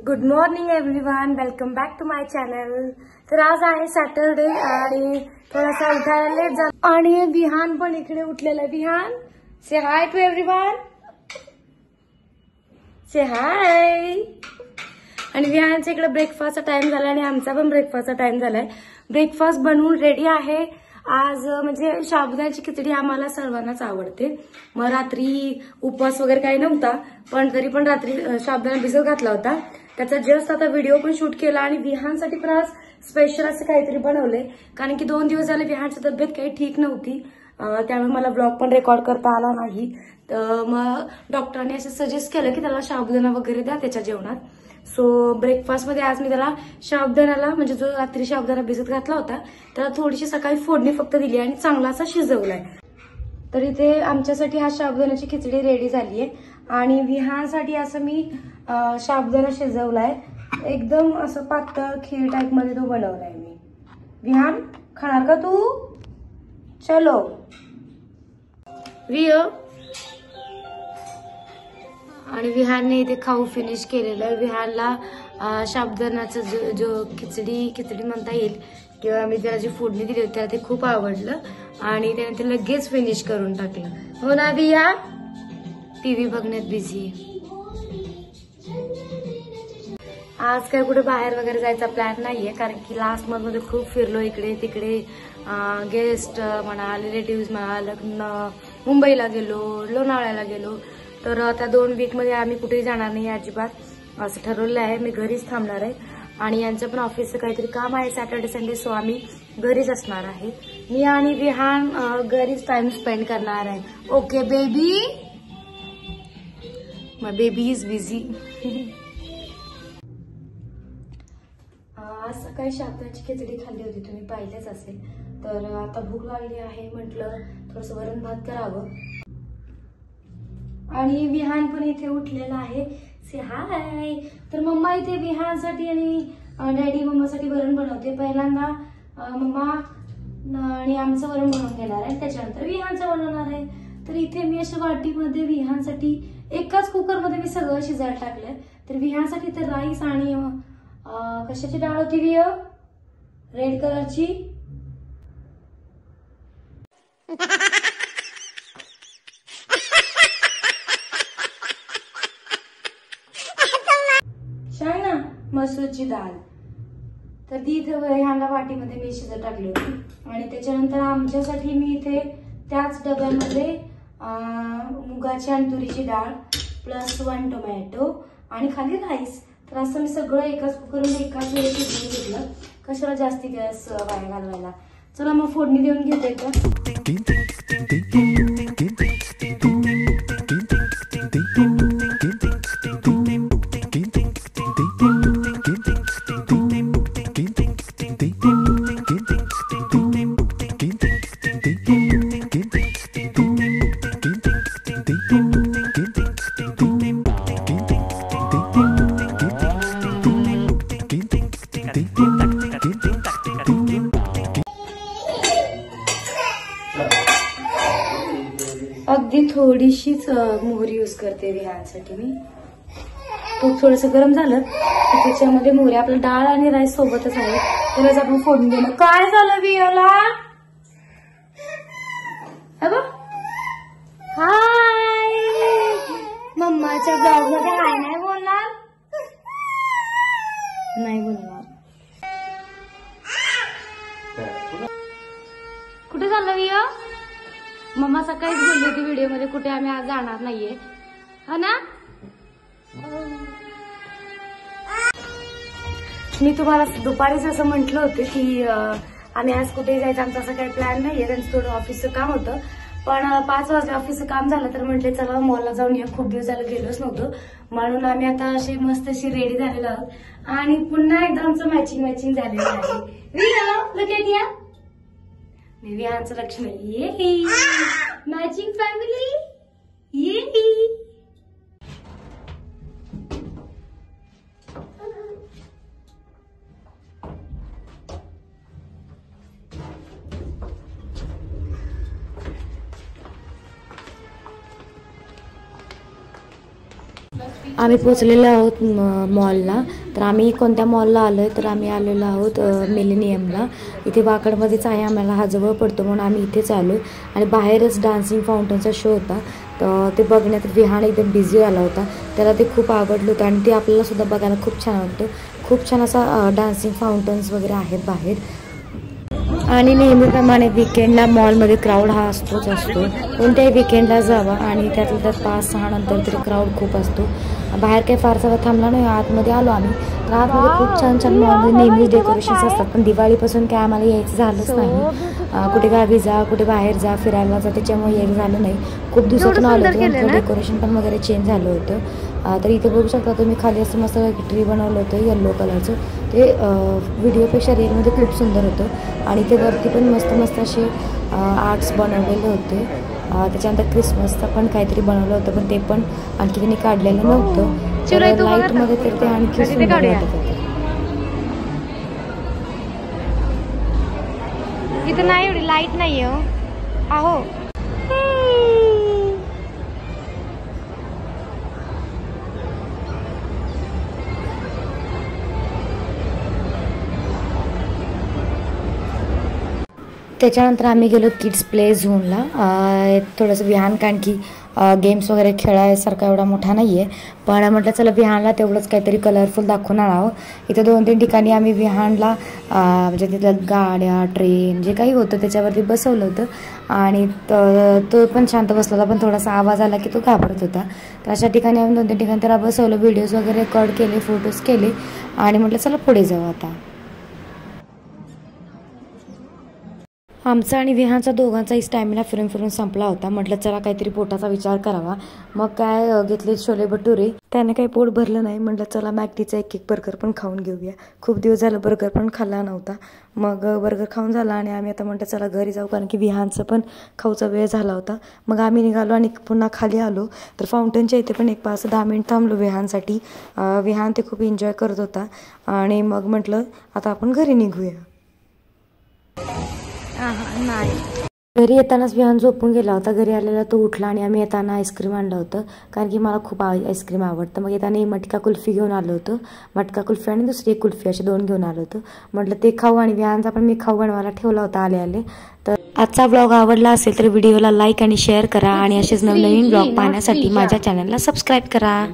Good morning everyone, welcome back to my channel. तर आज आहे सॅटरडे आणि थोडासा उठायला लेट झाला आणि विहान पण इकडे उठलेला आहे। विहान, से हाय टू एव्हरीवन, से हाय। आणि विहानच्या इकडे ब्रेकफास्टचा टाइम झाला आणि आमचा पण ब्रेकफास्टचा टाइम झालाय। ब्रेकफास्ट बनवून रेडी आहे। आज म्हणजे साबुदाण्याची खिचडी आम्हाला सर्वांनाच आवडते। मग रात्री उपवास वगैरे काही नव्हता, पण तरी पण रात्री साबुदाणा भिजत घातला होता। त्याचा जस्ट आता व्हिडिओ पण शूट केला आणि विहानसाठी पण आज स्पेशल असं काहीतरी बनवले, कारण की 2 दिवस झाले विहानची तब्येत काही ठीक नव्हती, त्यामुळे मला ब्लॉग पण रेकॉर्ड करता आला नाही। तर मग डॉक्टरांनी असं सजेस्ट केलं की त्याला साबुदाणा वगैरे द्या त्याच्या जेवणात। सो ब्रेकफास्ट मध्ये आज मी त्याला साबुदाण्याला म्हणजे जो रात्री साबुदाणा भिजत घातला होता त्याला थोडीशी सकाळी फोडणी फक्त दिली आणि चांगला असा शिजवलाय। तर इथे आमच्यासाठी हा साबुदाण्याची खिचडी रेडी झालीये आणि विहानसाठी असं मी साबुदाणा शिजवलाय, एकदम असं पातळ खीर टाइप मध्ये तो बनवलाय मी। विहान, खाणार का तू? चलो वियो। आणि विहानने इथे खाऊ फिनिश केलेलं आहे। विहानला साबुदाण्याचं जो खिचडी म्हणता येईल किंवा मी त्याला जी फोडणी दिली होती त्याला ते खूप आवडलं आणि त्याने ते लगेच फिनिश करून टाकलं। हो ना विया? टीव्ही बघण्यात बिझी आहे। आज काय कुठे बाहेर वगैरे जायचा प्लॅन नाहीये, कारण की लास्ट मंथ मध्ये खूप फिरलो इकडे तिकडे, गेस्ट म्हणा, रिलेटिव्ह म्हणा, लग्न, मुंबईला गेलो, लोणावळ्याला गेलो। तर त्या 2 वीक मध्ये आम्ही कुठेही जाणार नाही अजिबात, असं ठरवलं आहे। मी घरीच थांबणार आहे आणि यांचं पण ऑफिसचं काहीतरी काम आहे सॅटर्डे संडे, सो आम्ही घरीच असणार आहे। मी आणि विहान घरीच टाइम स्पेंड करणार आहे। Okay baby, my baby is busy. आज सकाळी साबुदाण्याची खिचडी खाल्ली होती, तुम्ही पाहिलेच असेल। तर आता भूक लागली आहे, म्हटलं थोडंसं वरण भात करावं। आणि विहान पण इथे उठलेला आहे, से हाय। तर मम्मा इथे विहानसाठी आणि डॅडी मम्मासाठी वरण बनवते। पहिल्यांदा मम्मा आणि आमचं वरण बनवून घेणार आहे, त्याच्यानंतर विहानचं बनवणार आहे। तर इथे मी अशा वाटीमध्ये विहानसाठी एकाच कुकरमध्ये मी सगळं शिजायला टाकलंय। तर विहानसाठी तर राईस आणि कशाची डाळ होती विय? रेड कलरची। ना मसूरची डाळ। तर ती इथे ह्याला वाटीमध्ये मी शिजत टाकली होती आणि त्याच्यानंतर आमच्यासाठी मी इथे त्याच डब्यामध्ये मुगाची आणि तुरीची डाळ प्लस 1 टोमॅटो आणि खाली राईस। तर असं मी सगळं एकाच कुकरमध्ये एकाच वेळी शिजवून घेतलं, कशाला जास्ती गॅस वाया घालवायला। चला मग फोडणी देऊन घेते का। अगदी थोडीशीच मोहरी यूज करते विहानसाठी मी। तूप थोडंसं गरम झालं की त्याच्यामध्ये मोहरी, आपलं डाळ आणि राईस सोबतच आहे त्यालाच आपण फोडून देणं। काय झालं वियाला? हाय, मम्माच्या ब्लॉग मध्ये हाय नाही बोलणार, नाही बोलणार। कुठे चाललं विया? मम्मा सकाळीच बोलली होती व्हिडिओ मध्ये कुठे आम्ही आज जाणार नाहीये, हो ना? मी तुम्हाला दुपारीच असं म्हटलं होतं की आम्ही आज कुठे जायचं, आमचा असं काही प्लॅन नाहीये, त्यांचं थोडं ऑफिसचं काम होतं। पण 5 वाजता ऑफिसचं काम झालं तर म्हटले चला मॉलला जाऊन या, खूप दिवस झालं गेलोच नव्हतो, म्हणून आम्ही आता अशी मस्त अशी रेडी झालेलो आहोत आणि पुन्हा एकदा आमचं मॅचिंग झालेलं आहे। विहानचं लक्ष नाही, ये मॅचिंग फॅमिली, ये। आम्ही पोचलेलो आहोत मॉलला. तर आम्ही कोणत्या मॉलला आलो आहे तर आम्ही आलेलो आहोत मिलेनियमला. इथे वाकडमध्येच आहे, आम्हाला हा जवळ पडतो म्हणून आम्ही इथेच आलो आहे. आणि बाहेरच डान्सिंग फाउंटनचा शो होता, तर ते बघण्यात विहान एकदम बिझी आला होता. त्याला ते खूप आवडलं होतं आणि ते आपल्यालासुद्धा बघायला खूप छान वाटतं. खूप छान असा डान्सिंग फाउंटन्स वगैरे आहेत बाहेर. आणि नेहमीप्रमाणे विकेंडला मॉलमध्ये क्राऊड हा असतोच असतो. कोणत्याही विकेंडला जावा आणि त्यातल्या त्यात 5-6 नंतर तरी क्राऊड खूप असतो. बाहेर काही फारसा वेळ थांबला नाही, आतमध्ये आलो आम्ही. तर आतमध्ये खूप छान छान मॉलमध्ये नेहमीच डेकोरेशन्स असतात, पण दिवाळीपासून काय आम्हाला यायचं झालंच नाही. कुठे गावी जा, कुठे बाहेर जा, फिरायला जा, त्याच्यामुळे यायचं झालं नाही. खूप दिवसातून आलो होतं, डेकोरेशन पण वगैरे चेंज झालं होतं. तर इथे बघू शकता तुम्ही, खाली असं मस्त ट्री बनवलं होतं येल्लो कलरचं. ते व्हिडिओपेक्षा रिअलमध्ये खूप सुंदर होतं. आणि ते वरती पण मस्त मस्त असे आर्ट्स बनवलेले होते. त्याच्यानंतर क्रिसमसचं पण काहीतरी बनवलं होतं, पण ते पण आणखी त्यांनी काढलेलं नव्हतं. लाईटमध्ये तर ते आणखी सुंदर वाटत होतं. इथं नाही एवढी लाईट नाही हो. आहो त्याच्यानंतर आम्ही गेलो किड्स प्ले झोनला. थोडंसं विहान, कारण की गेम्स वगैरे खेळायसारखा एवढा मोठा नाही आहे, पण म्हटलं चला विहानला तेवढंच काहीतरी कलरफुल दाखवून आणावं. इथं 2-3 ठिकाणी आम्ही विहानला म्हणजे तिथल्या गाड्या, ट्रेन जे काही होतं त्याच्यावरती बसवलं होतं. आणि तो पण शांत बसला होता, पण थोडासा आवाज आला की तो घाबरत होता. तर अशा ठिकाणी आम्ही 2-3 ठिकाणी त्याला बसवलं, व्हिडिओज वगैरे रेकॉर्ड केले, फोटोज केले आणि म्हटलं चला पुढे जाऊ आता. आमचा आणि विहानचा दोघांचाही स्टॅमिना फिरून फिरून संपला होता. म्हटलं चला काहीतरी पोटाचा विचार करावा. मग काय घेतले छोले भटुरे. त्याने काही पोट भरलं नाही, म्हटलं चला मॅकडीचा एक बर्गर पण खाऊन घेऊया. खूप दिवस झालं बर्गर पण खाल्ला नव्हता. मग बर्गर खाऊन झाला आणि आम्ही आता म्हटलं चला घरी जाऊ, कारण की विहानचं पण खाऊचा वेळ झाला होता. मग आम्ही निघालो आणि पुन्हा खाली आलो. तर फाउंटनच्या इथे पण एक 5-10 मिनिट थांबलो विहानसाठी. विहान ते खूप एन्जॉय करत होता आणि मग म्हटलं आता आपण घरी निघूया. नाही. घरी येतानाच विहान झोपून गेला होता. घरी आलेला तो उठला आणि आम्ही येताना आईस्क्रीम आणलं होतं, कारण की मला खूप आईस्क्रीम आवडतं. मग येताना मटका कुल्फी घेऊन आलं होतं. मटका कुल्फी आणि दुसरी एक कुल्फी, असे 2 घेऊन आलं होतं. म्हटलं ते खाऊ आणि विहानचा पण मी खाऊ बनवायला ठेवला होता आले. तर आजचा ब्लॉग आवडला असेल तर व्हिडिओला लाईक आणि शेअर करा आणि असेच नवनवीन ब्लॉग पाहण्यासाठी माझ्या चॅनलला सबस्क्राईब करा.